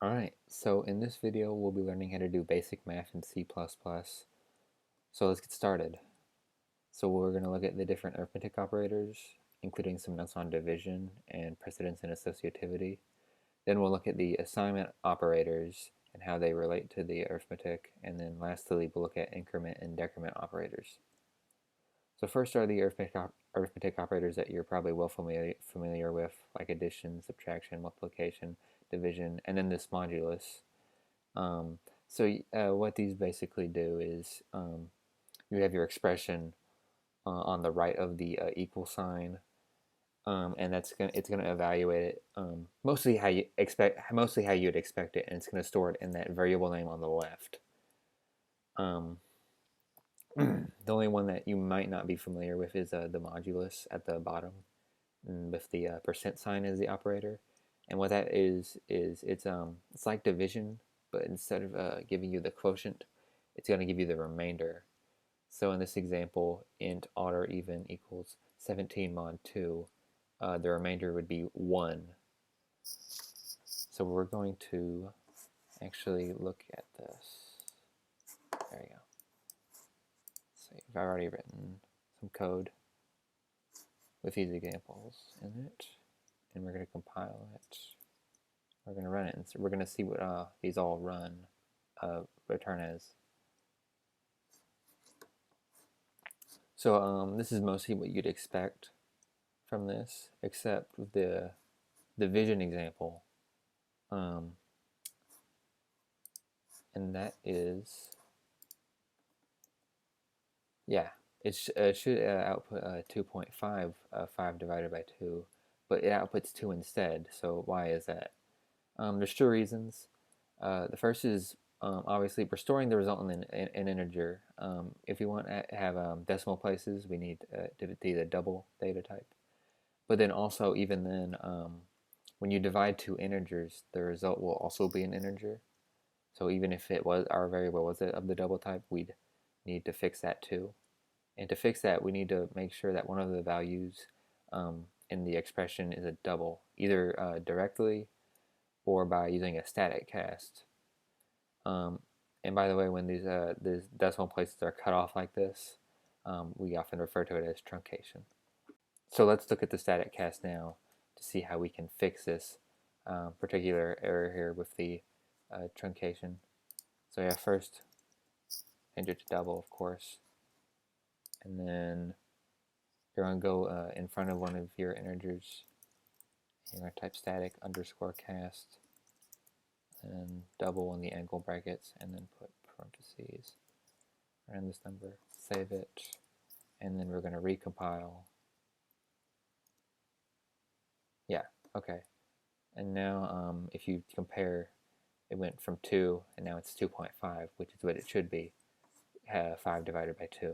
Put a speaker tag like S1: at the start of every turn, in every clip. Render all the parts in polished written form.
S1: Alright, so in this video we'll be learning how to do basic math in C++. So let's get started. So we're going to look at the different arithmetic operators, including some notes on division and precedence and associativity. Then we'll look at the assignment operators and how they relate to the arithmetic. And then lastly, we'll look at increment and decrement operators. So first are the arithmetic operators that you're probably well familiar with, like addition, subtraction, multiplication, division, and then this modulus. What these basically do is you have your expression on the right of the equal sign, and it's gonna evaluate it mostly how you'd expect it, and it's gonna store it in that variable name on the left. The only one that you might not be familiar with is the modulus at the bottom, with the percent sign as the operator. And what that is it's like division, but instead of giving you the quotient, it's going to give you the remainder. So in this example, int odd or even equals 17 mod 2, the remainder would be 1. So we're going to actually look at this. There you go. So I've already written some code with these examples in it, and we're going to compile it. We're going to run it, and so we're going to see what these all return as. So this is mostly what you'd expect from this, except with the division example, and that is, yeah, it should output 2.5, 5 divided by 2, but it outputs 2 instead. So why is that? There's two reasons. The first is obviously we're storing the result in an integer. If we want to have decimal places, we need to be the double data type. But then also, even then, when you divide two integers, the result will also be an integer. So even if it was our variable was of the double type, we'd need to fix that too. And to fix that, we need to make sure that one of the values in the expression is a double, either directly or by using a static cast. And by the way, when these decimal places are cut off like this, we often refer to it as truncation. So let's look at the static cast now to see how we can fix this particular error here with the truncation. So yeah, first integer to double, of course, and then you're going to go in front of one of your integers. You're going to type static underscore cast, and double in the angle brackets, and then put parentheses around this number, save it, and then we're going to recompile. Yeah, okay. And now if you compare, it went from 2 and now it's 2.5, which is what it should be, 5 divided by 2.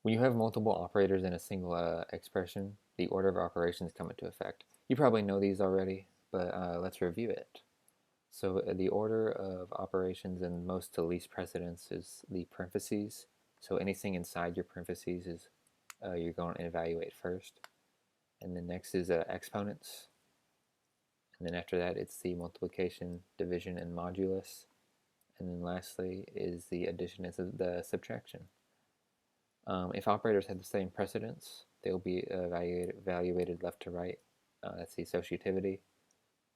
S1: When you have multiple operators in a single expression, the order of operations come into effect. You probably know these already, but let's review it. So the order of operations in most to least precedence is the parentheses. So anything inside your parentheses is you're going to evaluate first. And then next is exponents. And then after that, it's the multiplication, division, and modulus. And then lastly is the addition and the subtraction. If operators have the same precedence, they'll be evaluated left to right. That's the associativity.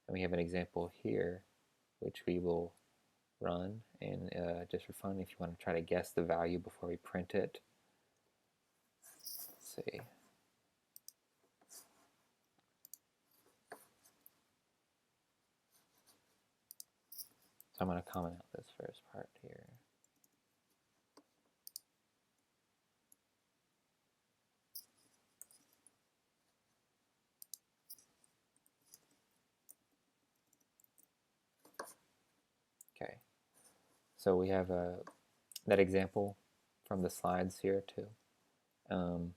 S1: And we have an example here, which we will run. And just for fun, if you want to try to guess the value before we print it, let's see. So I'm going to comment out this first part here. Okay, so we have that example from the slides here too. And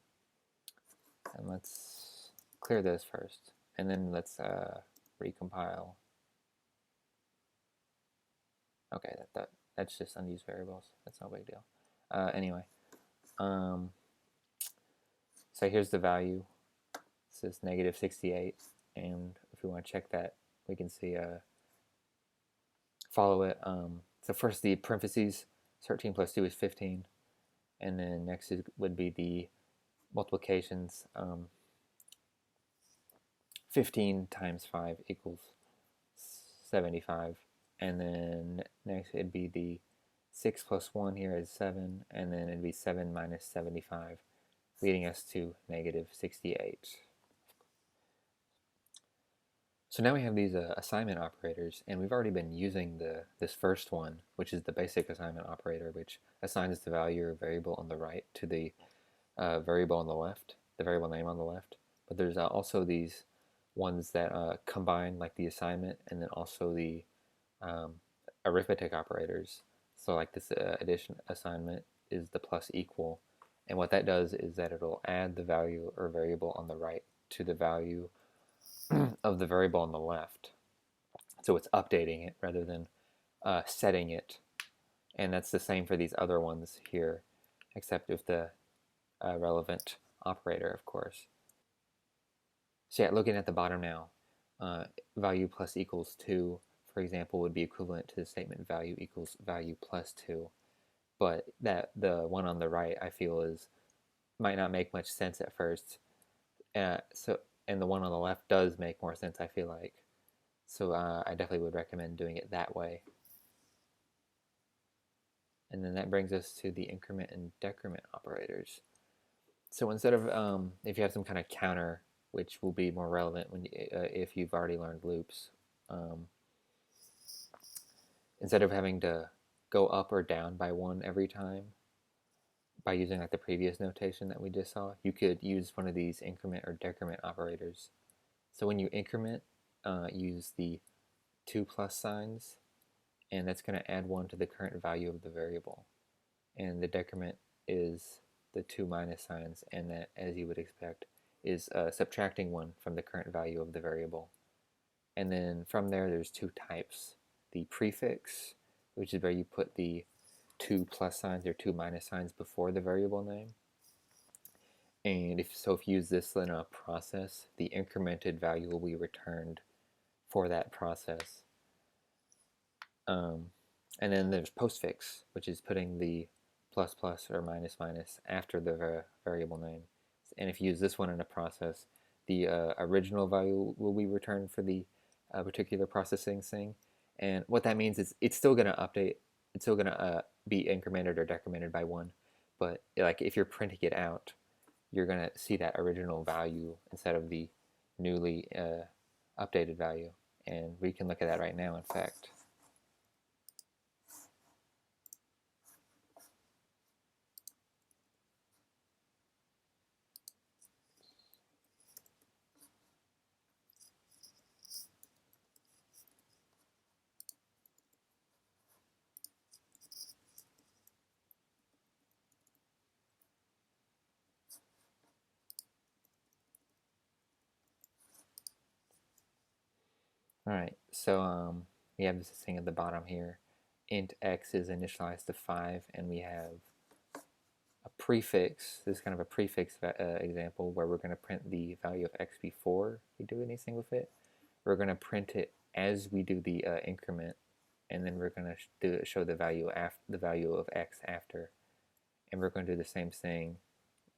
S1: let's clear this first, and then let's recompile. Okay, that's just unused variables. That's no big deal. Anyway, so here's the value. This is -68, and if we want to check that, we can see follow it. So first the parentheses, 13 plus 2 is 15, and then next would be the multiplications. 15 times 5 equals 75, and then next it'd be the 6 plus 1 here is 7, and then it'd be 7 minus 75, leading us to negative 68. So now we have these assignment operators, and we've already been using this first one, which is the basic assignment operator, which assigns the value or variable on the right to the variable on the left, the variable name on the left. But there's also these ones that combine like the assignment and then also the arithmetic operators. So like this addition assignment is the plus equal, and what that does is that it'll add the value or variable on the right to the value of the variable on the left. So it's updating it rather than setting it. And that's the same for these other ones here, except with the relevant operator, of course. So yeah, looking at the bottom now, value plus equals 2, for example, would be equivalent to the statement value equals value plus 2. But that the one on the right, I feel, might not make much sense at first. And the one on the left does make more sense, I feel like. So I definitely would recommend doing it that way. And then that brings us to the increment and decrement operators. So instead of, if you have some kind of counter, which will be more relevant if you've already learned loops, instead of having to go up or down by 1 every time by using like the previous notation that we just saw, you could use one of these increment or decrement operators. So when you increment, use the 2 plus signs, and that's going to add 1 to the current value of the variable. And the decrement is the 2 minus signs, and that, as you would expect, is subtracting 1 from the current value of the variable. And then from there's 2 types. The prefix, which is where you put the 2 plus signs or 2 minus signs before the variable name. And if you use this in a process, the incremented value will be returned for that process. And then there's postfix, which is putting the plus plus or minus minus after the variable name. And if you use this one in a process, the original value will be returned for the particular processing thing. And what that means is it's still going to update. It's still going to be incremented or decremented by 1. But like if you're printing it out, you're going to see that original value instead of the newly updated value. And we can look at that right now, in fact. Alright, so we have this thing at the bottom here. Int x is initialized to 5, and we have a prefix. This is kind of a prefix example where we're going to print the value of x before we do anything with it. We're going to print it as we do the increment, and then we're going to show the value of x after. And we're going to do the same thing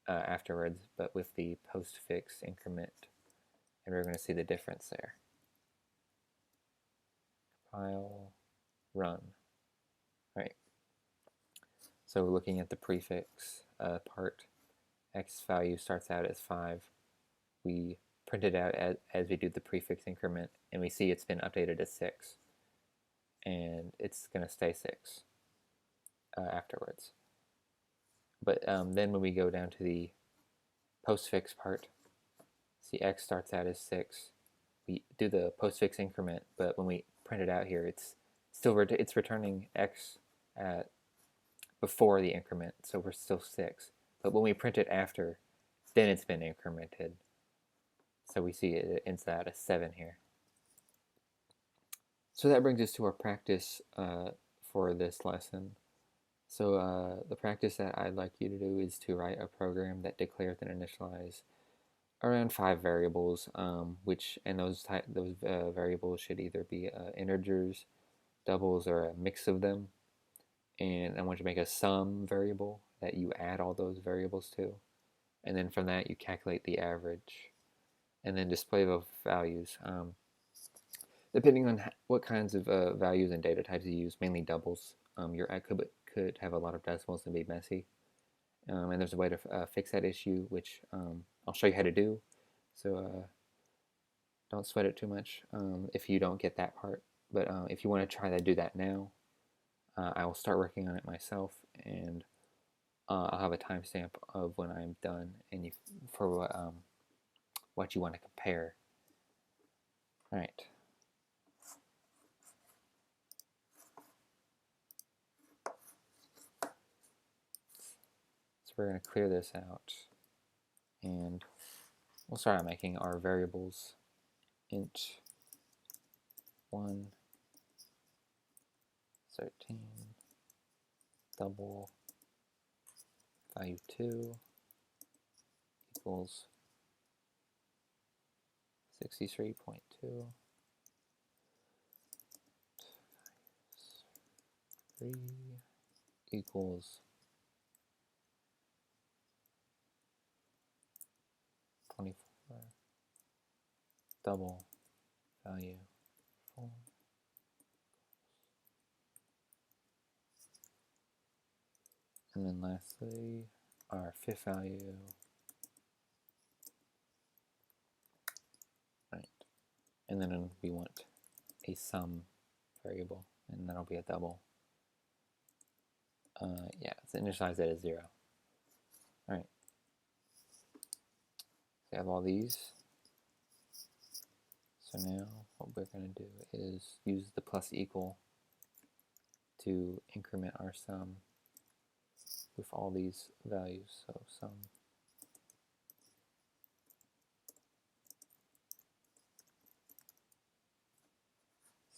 S1: afterwards, but with the postfix increment, and we're going to see the difference there. Compile, run. Right. So we're looking at the prefix part. X value starts out as 5. We print it out as we do the prefix increment, and we see it's been updated as 6. And it's going to stay 6 afterwards. But then when we go down to the postfix part, see x starts out as 6. We do the postfix increment, but when we print it out here, it's returning x at before the increment, so we're still 6. But when we print it after, then it's been incremented. So we see it ends out as 7 here. So that brings us to our practice for this lesson. So the practice that I'd like you to do is to write a program that declares and initializes around 5 variables, and those variables should either be integers, doubles, or a mix of them. And I want you to make a sum variable that you add all those variables to, and then from that you calculate the average, and then display those values. Depending on what kinds of values and data types you use, mainly doubles, your add could have a lot of decimals and be messy. And there's a way to fix that issue, which I'll show you how to do. So don't sweat it too much if you don't get that part. But if you want to try to do that now, I will start working on it myself, and I'll have a timestamp of when I'm done, and for what you want to compare. All right. So we're going to clear this out, and we'll start out making our variables int 1, 13, double, value 2 equals 63.2, 3 equals 24, double, value 4, and then lastly our fifth value. Right, and then we want a sum variable, and that'll be a double. Yeah, so initialize that as 0. All right, so we have all these. So now what we're going to do is use the plus equal to increment our sum with all these values. So sum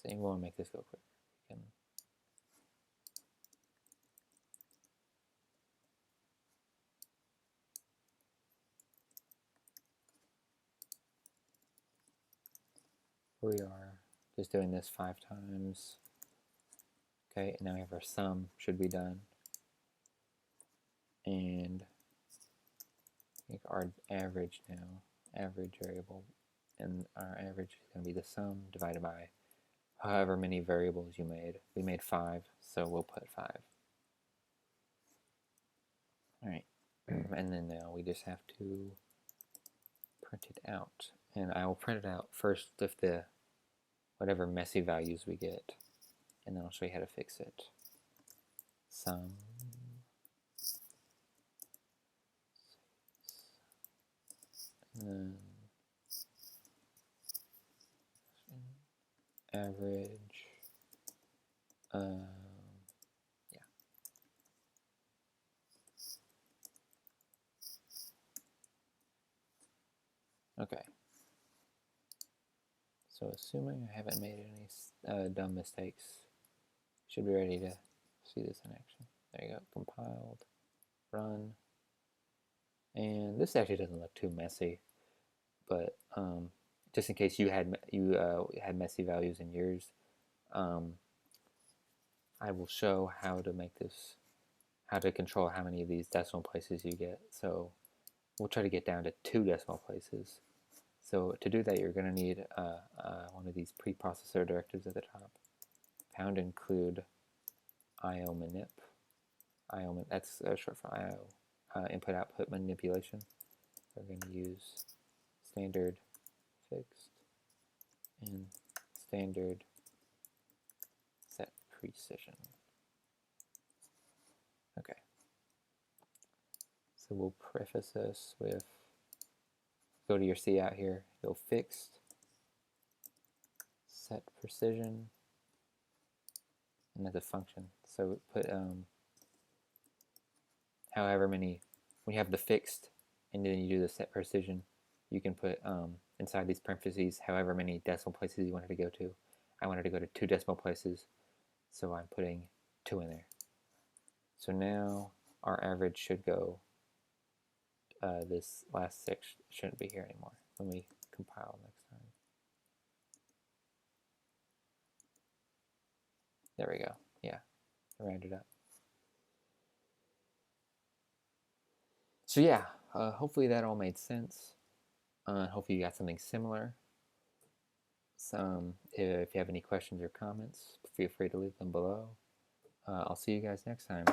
S1: we want to make this go quicker. We can we are just doing this 5 times. Okay, and now we have our sum should be done. And make our average now, average variable, and our average is going to be the sum divided by however many variables you made. We made 5, so we'll put 5. All right, and then now we just have to print it out. And I will print it out first with the whatever messy values we get, and then I'll show you how to fix it. Sum and then average. Yeah. Okay. So assuming I haven't made any dumb mistakes, should be ready to see this in action. There you go. Compiled. Run. And this actually doesn't look too messy, but just in case you had messy values in yours, I will show how to make this, how to control how many of these decimal places you get. So we'll try to get down to 2 decimal places. So to do that, you're going to need one of these preprocessor directives at the top. Pound include IO manip. That's short for IO, input output manipulation. We're going to use standard fixed and standard set precision. Okay. So we'll preface this with, go to your c-out here, go fixed, set precision, and that's a function. So put however many, when you have the fixed and then you do the set precision, you can put inside these parentheses however many decimal places you wanted to go to. I wanted to go to 2 decimal places, so I'm putting 2 in there. So now our average should go this last 6 shouldn't be here anymore when we compile next time. There we go. Yeah, I rounded up. So yeah, hopefully that all made sense. Hopefully you got something similar. If you have any questions or comments, feel free to leave them below. I'll see you guys next time.